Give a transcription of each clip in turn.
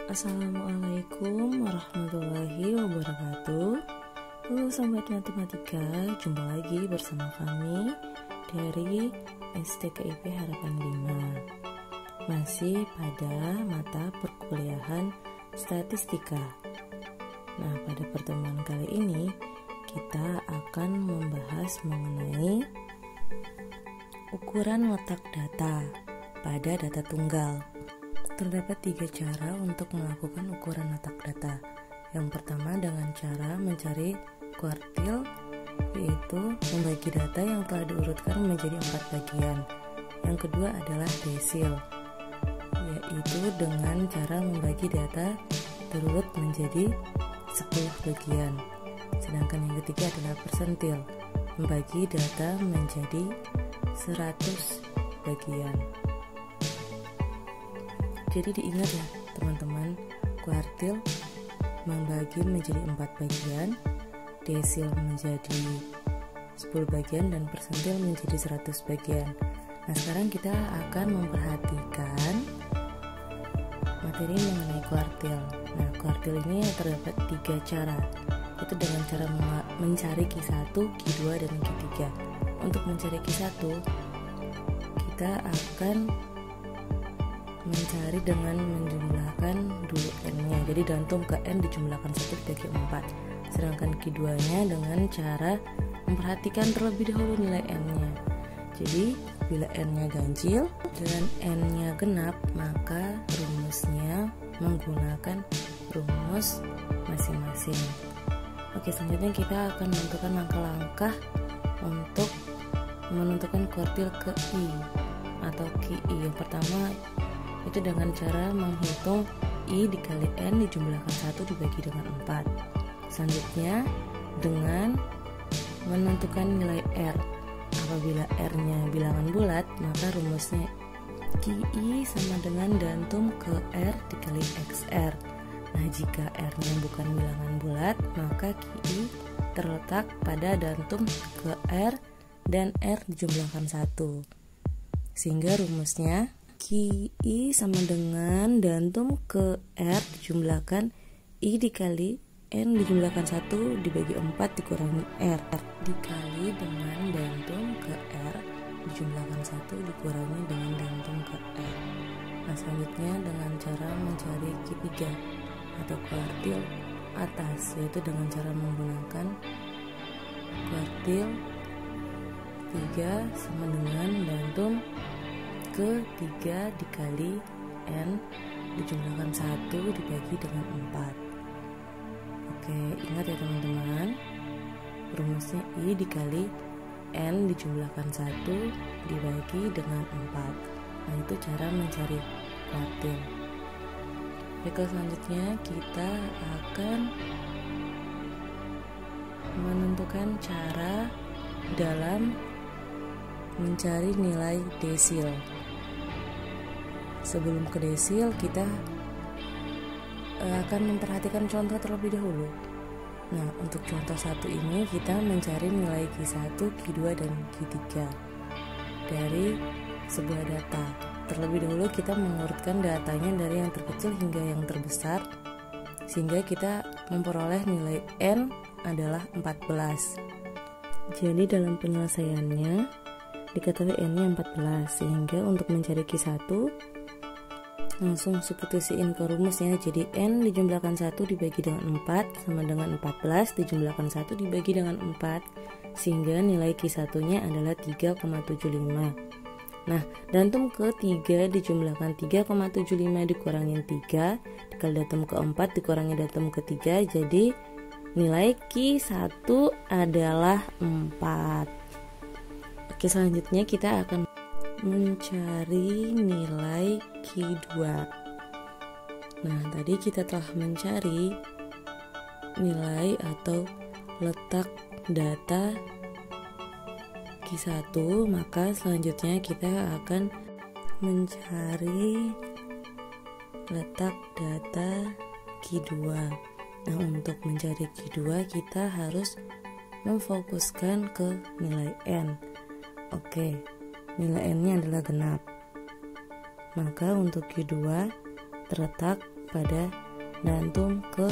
Assalamualaikum warahmatullahi wabarakatuh. Halo Sobat Matematika, jumpa lagi bersama kami dari STKIP Harapan 5. Masih pada mata perkuliahan statistika. Nah, pada pertemuan kali ini kita akan membahas mengenai ukuran letak data pada data tunggal. Terdapat 3 cara untuk melakukan ukuran letak data. Yang pertama dengan cara mencari kuartil, yaitu membagi data yang telah diurutkan menjadi 4 bagian. Yang kedua adalah desil, yaitu dengan cara membagi data terurut menjadi 10 bagian. Sedangkan yang ketiga adalah persentil, membagi data menjadi 100 bagian. Jadi diingat ya teman-teman, kuartil membagi menjadi 4 bagian, desil menjadi 10 bagian, dan persentil menjadi 100 bagian. Nah, sekarang kita akan memperhatikan materi mengenai kuartil. Nah, kuartil ini terdapat 3 cara, yaitu dengan cara mencari Q1, Q2, dan Q3. Untuk mencari Q1, kita akan mencari dengan menjumlahkan dulu n-nya. Jadi dantum ke n dijumlahkan 1 dibagi 4. Sedangkan Q2-nya dengan cara memperhatikan terlebih dahulu nilai n-nya. Jadi bila n-nya ganjil dan n-nya genap, maka rumusnya menggunakan rumus masing-masing. Oke, selanjutnya kita akan menentukan langkah-langkah untuk menentukan kuartil ke I atau QI. Yang pertama itu dengan cara menghitung I dikali N dijumlahkan 1 dibagi dengan 4. Selanjutnya dengan menentukan nilai R. Apabila R-nya bilangan bulat, maka rumusnya QI sama dengan dantum ke R dikali XR. Nah, jika R-nya bukan bilangan bulat, maka QI terletak pada dantum ke R dan R dijumlahkan 1. Sehingga rumusnya QI sama dengan dantum ke R dijumlahkan I dikali N dijumlahkan 1 dibagi 4 dikurangi R dikali dengan dantum ke R dijumlahkan 1 dikurangi dengan dantum ke R. Nah, selanjutnya dengan cara mencari Q3 atau kuartil atas, yaitu dengan cara menggunakan kuartil 3 sama dengan dantum ke 3 dikali N dijumlahkan 1 dibagi dengan 4. Oke, ingat ya teman-teman, rumusnya I dikali N dijumlahkan 1 dibagi dengan 4. Nah, itu cara mencari kuartil. Oke, selanjutnya kita akan menentukan cara dalam mencari nilai desil. Sebelum ke desil, kita akan memperhatikan contoh terlebih dahulu. Nah, untuk contoh 1 ini kita mencari nilai Q1, Q2, dan Q3 dari sebuah data. Terlebih dahulu kita mengurutkan datanya dari yang terkecil hingga yang terbesar, sehingga kita memperoleh nilai N adalah 14. Jadi dalam penyelesaiannya diketahui N-nya 14, sehingga untuk mencari Q1 langsung substitusiin ke rumusnya. Jadi N dijumlahkan 1 dibagi dengan 4 sama dengan 14 dijumlahkan 1 dibagi dengan 4, sehingga nilai Q1 nya adalah 3,75. Nah, dantum ke 3 dijumlahkan 3,75 dikurangin 3 dikali dantum ke 4 dikurangi dantum ke 3, jadi nilai Q1 adalah 4. Oke, selanjutnya kita akan mencari nilai Q2. Nah, tadi kita telah mencari nilai atau letak data Q1, maka selanjutnya kita akan mencari letak data Q2. Nah, untuk mencari Q2 kita harus memfokuskan ke nilai N. Oke, nilai N-nya adalah genap. Maka untuk Q2 terletak pada datum ke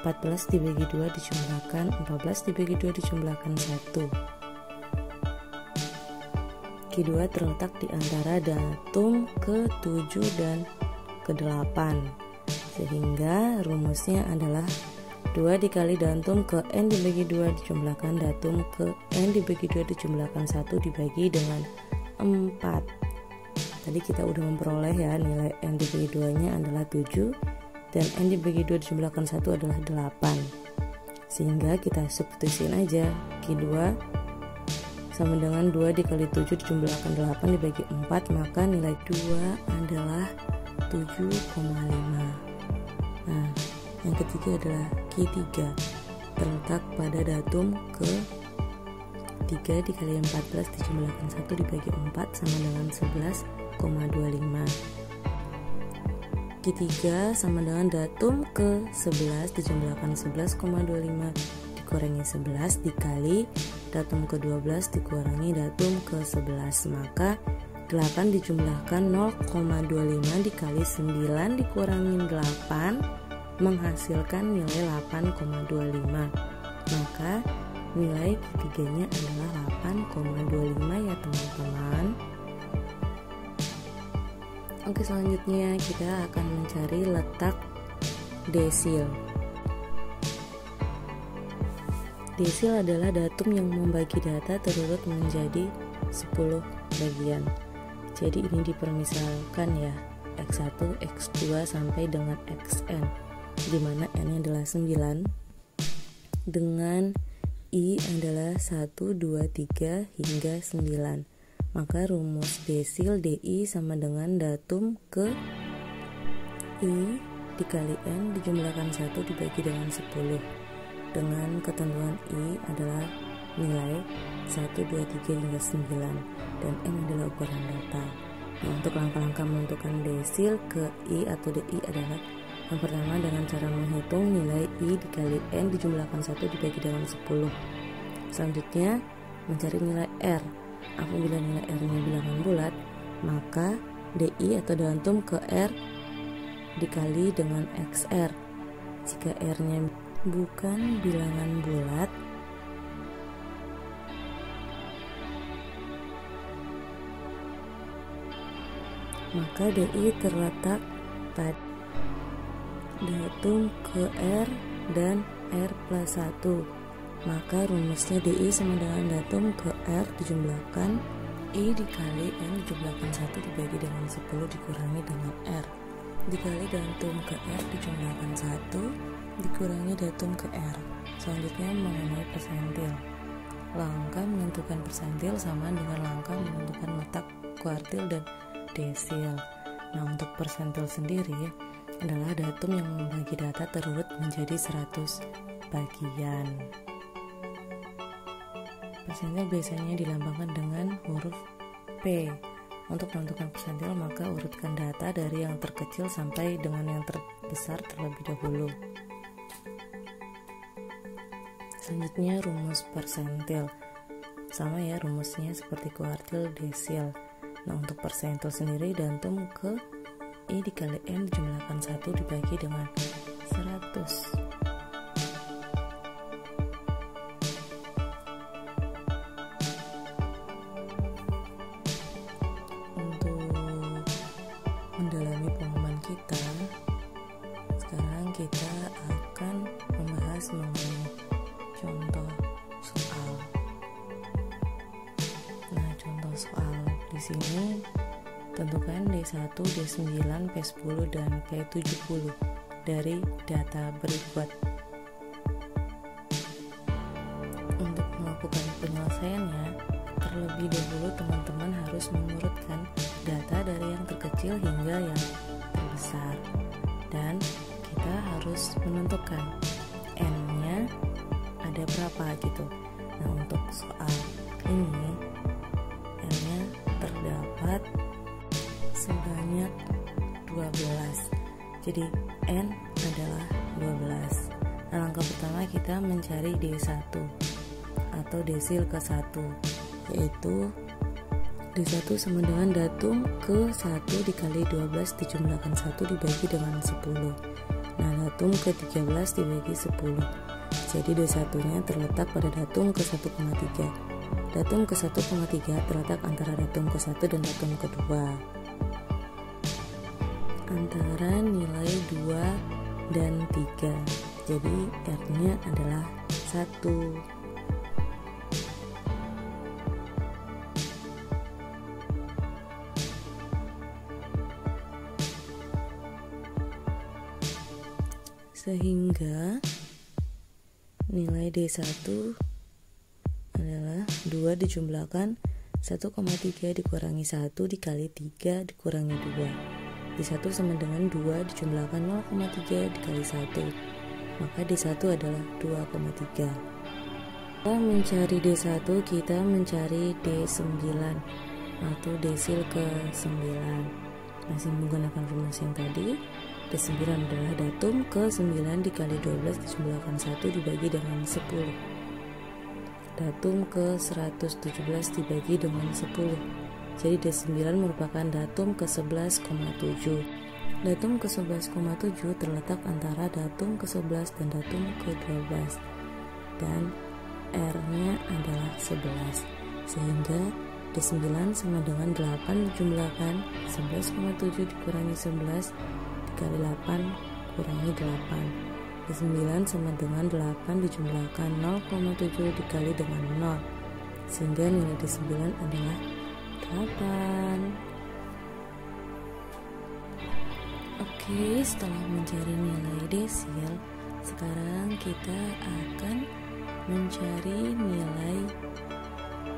14 dibagi 2 dijumlahkan 14 dibagi 2 dijumlahkan 1. Q2 terletak di antara datum ke-7 dan ke-8, sehingga rumusnya adalah 2 dikali datum ke N dibagi 2 dijumlahkan datum ke N dibagi 2 dijumlahkan 1 dibagi dengan 4. Tadi kita udah memperoleh ya, nilai N dibagi 2 nya adalah 7 dan N dibagi 2 dijumlahkan 1 adalah 8. Sehingga kita substitusiin aja, Q2 sama dengan 2 dikali 7 dijumlahkan 8 dibagi 4, maka nilai 2 adalah 7,5. Nah, yang ketiga adalah Q3 terletak pada datum ke 3 dikali 14 dijumlahkan 1 dibagi 4 sama dengan 11,25. Q3 sama dengan datum ke 11 dijumlahkan 11,25 dikurangi 11 dikali datum ke 12 dikurangi datum ke 11, maka 8 dijumlahkan 0,25 dikali 9 dikurangi 8 menghasilkan nilai 8,25. Maka nilai ketiganya adalah 8,25 ya teman-teman. Oke, selanjutnya kita akan mencari letak desil. Desil adalah datum yang membagi data terurut menjadi 10 bagian. Jadi ini dipermisalkan ya, X1, X2 sampai dengan Xn, di mana N adalah 9 dengan I adalah 1, 2, 3 hingga 9. Maka rumus desil DI sama dengan datum ke I dikali N dijumlahkan 1 dibagi dengan 10, dengan ketentuan I adalah nilai 1, 2, 3 hingga 9 dan N adalah ukuran data. Nah, untuk langkah-langkah menentukan desil ke I atau DI adalah yang pertama dengan cara menghitung nilai I dikali N dijumlahkan 1 dibagi dengan 10. Selanjutnya mencari nilai R. Apabila nilai R-nya bilangan bulat, maka DI atau datum ke R dikali dengan XR. Jika R-nya bukan bilangan bulat, maka DI terletak pada datum ke R dan R plus 1. Maka rumusnya DI sama dengan datum ke R dijumlahkan I dikali N dijumlahkan 1 dibagi dengan 10 dikurangi dengan R dikali datum ke R dijumlahkan 1 dikurangi datum ke R. Selanjutnya mengenai persentil. Langkah menentukan persentil sama dengan langkah menentukan letak kuartil dan desil. Nah, untuk persentil sendiri adalah datum yang membagi data terurut menjadi 100 bagian. Persentil biasanya dilambangkan dengan huruf P. Untuk menentukan persentil, maka urutkan data dari yang terkecil sampai dengan yang terbesar terlebih dahulu. Selanjutnya rumus persentil. Sama ya rumusnya seperti kuartil, desil. Nah, untuk persentil sendiri datum ke I dikali N dijumlahkan 1 dibagi dengan 100. Mendalami pengumuman kita, sekarang kita akan membahas mengenai contoh soal. Nah, contoh soal di sini tentukan D1, D9, P10 dan P70 dari data berikut. Untuk melakukan penyelesaiannya, terlebih dahulu teman-teman harus mengurutkan data dari yang terkecil hingga yang terbesar, dan kita harus menentukan N-nya ada berapa gitu. Nah, untuk soal ini N-nya terdapat sebanyak 12. Jadi N adalah 12. Nah, langkah pertama kita mencari D1 atau desil ke 1, yaitu D1 sama dengan datum ke 1 dikali 12 dijumlahkan 1 dibagi dengan 10. Nah, datum ke 13 dibagi 10. Jadi D1 nya terletak pada datum ke 1,3. Datum ke 1,3 terletak antara datum ke 1 dan datum kedua, antara nilai 2 dan 3. Jadi R nya adalah 1. Sehingga nilai D1 adalah 2 dijumlahkan 1,3 dikurangi 1 dikali 3 dikurangi 2. D1 sama dengan 2 dijumlahkan 0,3 dikali 1. Maka D1 adalah 2,3. Kita mencari D1, kita mencari D9 atau desil ke 9. Masih menggunakan rumus yang tadi. D9 adalah datum ke 9 dikali 12 dijumlahkan 1 dibagi dengan 10. Datum ke 117 dibagi dengan 10. Jadi D9 merupakan datum ke 11,7. Datum ke 11,7 terletak antara datum ke 11 dan datum ke 12. Dan R-nya adalah 11. Sehingga D9 sama dengan 8 dijumlahkan 11,7 dikurangi 11 dikali 8 kurangi 8. D9 sama dengan 8 dijumlahkan 0,7 dikali dengan 0. Sehingga nilai D9 adalah 8. Oke, setelah mencari nilai desil, sekarang kita akan mencari nilai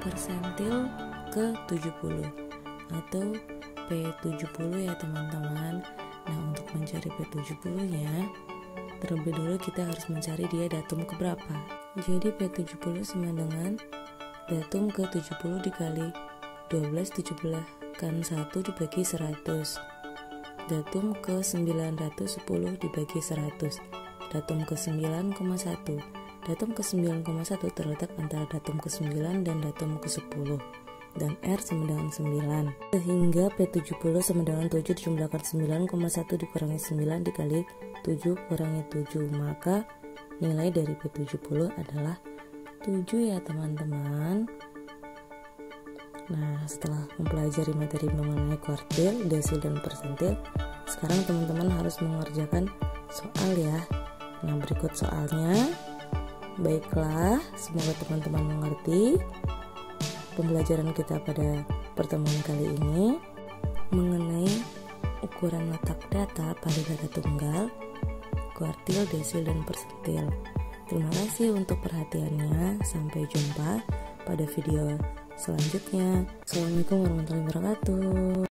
persentil ke 70 atau P70 ya teman-teman. Nah, untuk mencari P70 nya terlebih dulu kita harus mencari dia datum keberapa. Jadi P70 sama dengan datum ke 70 dikali 12 dijumlahkan 1 dibagi 100. Datum ke 910 dibagi 100. Datum ke 9,1. Datum ke 9,1 terletak antara datum ke 9 dan datum ke 10. Dan R sama dengan 9. Sehingga P70 sama dengan 7 dijumlahkan 9,1 dikurangi 9 dikali 7 kurangi 7. Maka nilai dari P70 adalah 7 ya teman-teman. Nah, setelah mempelajari materi mengenai kuartil, desil, dan persentil, sekarang teman-teman harus mengerjakan soal ya. Nah, berikut soalnya. Baiklah, semoga teman-teman mengerti pembelajaran kita pada pertemuan kali ini mengenai ukuran letak data pada data tunggal, kuartil, desil, dan persentil. Terima kasih untuk perhatiannya. Sampai jumpa pada video selanjutnya. Assalamualaikum warahmatullahi wabarakatuh.